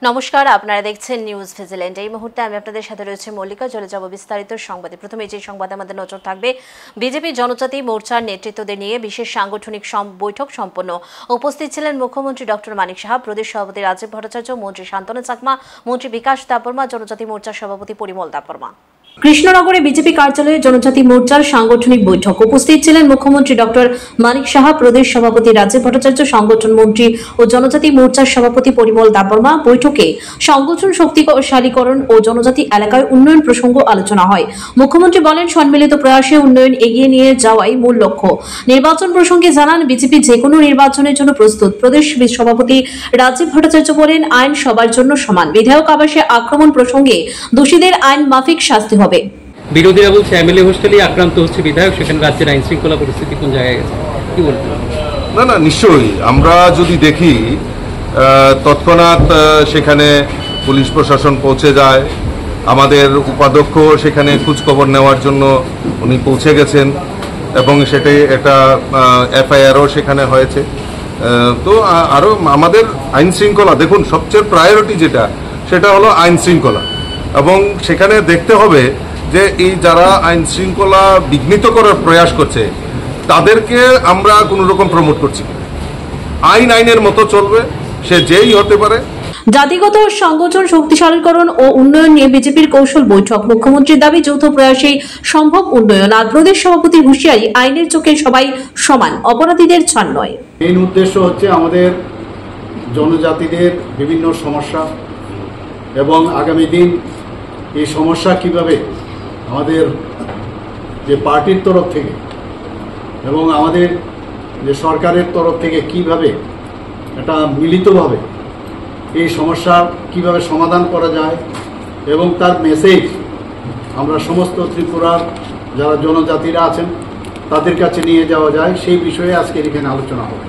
নমস্কার, আপনারা দেখছেন নিউজ ভিজিল্যান্ট। এই মুহূর্তে আমি আপনাদের সাথে রয়েছে মল্লিকা। চলে যাব বিস্তারিত সংবাদে। প্রথমে যে সংবাদে আমাদের নজর থাকবে, বিজেপি জনজাতি মোর্চার নেতৃত্বদের নিয়ে বিশেষ সাংগঠনিক বৈঠক সম্পন্ন। উপস্থিত ছিলেন মুখ্যমন্ত্রী ডক্টর মানিক সাহা, প্রদেশ সভাপতি রাজীব ভট্টাচার্য, মন্ত্রী শান্তনু চাকমা, মন্ত্রী বিকাশ দেববর্মা, জনজাতি মোর্চার সভাপতি পরিমল দেববর্মা। কৃষ্ণনগরে বিজেপি কার্যালয়ে জনজাতি মোর্চার সাংগঠনিক বৈঠক। উপস্থিত ছিলেন মুখ্যমন্ত্রী ডক্টর মানিক সাহা, প্রদেশ সভাপতি রাজীব ভট্টাচার্য, সংগঠন মন্ত্রী ও জনজাতি মোর্চার সভাপতি পরিমল দেববর্মা। বৈঠকে সংগঠন শক্তিশালীকরণ ও জনজাতি এলাকায় উন্নয়ন প্রসঙ্গ আলোচনা হয়। মুখ্যমন্ত্রী বলেন, সম্মিলিত প্রয়াসে উন্নয়ন এগিয়ে নিয়ে যাওয়াই মূল লক্ষ্য। নির্বাচন প্রসঙ্গে জানান, বিজেপি যে কোনো নির্বাচনের জন্য প্রস্তুত। প্রদেশ সভাপতি রাজীব ভট্টাচার্য বলেন, আইন সবার জন্য সমান। বিধায়ক আবাসে আক্রমণ প্রসঙ্গে দোষীদের আইন মাফিক শাস্তি হবে। বিরোধীরা বলছে এমএলএ হোস্টেলেই আক্রান্ত হচ্ছে বিধায়ক, সেখানে রাজ্যের আইন শৃঙ্খলা পরিস্থিতি কোন জায়গায় গেছে, কি বলবেন? না, নিশ্চয়ই আমরা যদি দেখি তৎক্ষণাৎ সেখানে পুলিশ প্রশাসন পৌঁছে যায়। আমাদের উপাধ্যক্ষ সেখানে খোঁজখবর নেওয়ার জন্য উনি পৌঁছে গেছেন এবং সেটাই একটা এফআইআরও সেখানে হয়েছে। তো আরও আমাদের আইন শৃঙ্খলা, দেখুন সবচেয়ে প্রায়োরিটি সেটা হলো আইন শৃঙ্খলা, এবং সেখানে দেখতে হবে যে এই যারা আইন শৃঙ্খলা বিঘ্নিত করার প্রয়াস করছে তাদেরকে আমরা কোনো রকম প্রমোট করছি। আইনের মতো চলবে, সে যেই হতে পারে। জাতিগত সংগঠন শক্তিশালীকরণ ও উন্নয়ন নিয়ে বিজেপির কৌশল বৈঠক। মুখ্যমন্ত্রীর দাবি, যৌথ প্রয়াসেই সম্ভব উন্নয়ন। আর প্রদেশ সভাপতির হুঁশিয়ারি, আইনের চোখে সবাই সমান, অপরাধীদের ছাড় নয়। মেইন উদ্দেশ্য হচ্ছে আমাদের জনজাতিদের বিভিন্ন সমস্যা এবং আগামী দিন এই সমস্যা কিভাবে আমাদের যে পার্টির তরফ থেকে এবং আমাদের যে সরকারের তরফ থেকে কিভাবে এটা মিলিতভাবে এই সমস্যা কিভাবে সমাধান করা যায় এবং তার মেসেজ আমরা সমস্ত ত্রিপুরার যারা জনজাতিরা আছেন তাদের কাছে নিয়ে যাওয়া যায়, সেই বিষয়ে আজকের এখানে আলোচনা হবে।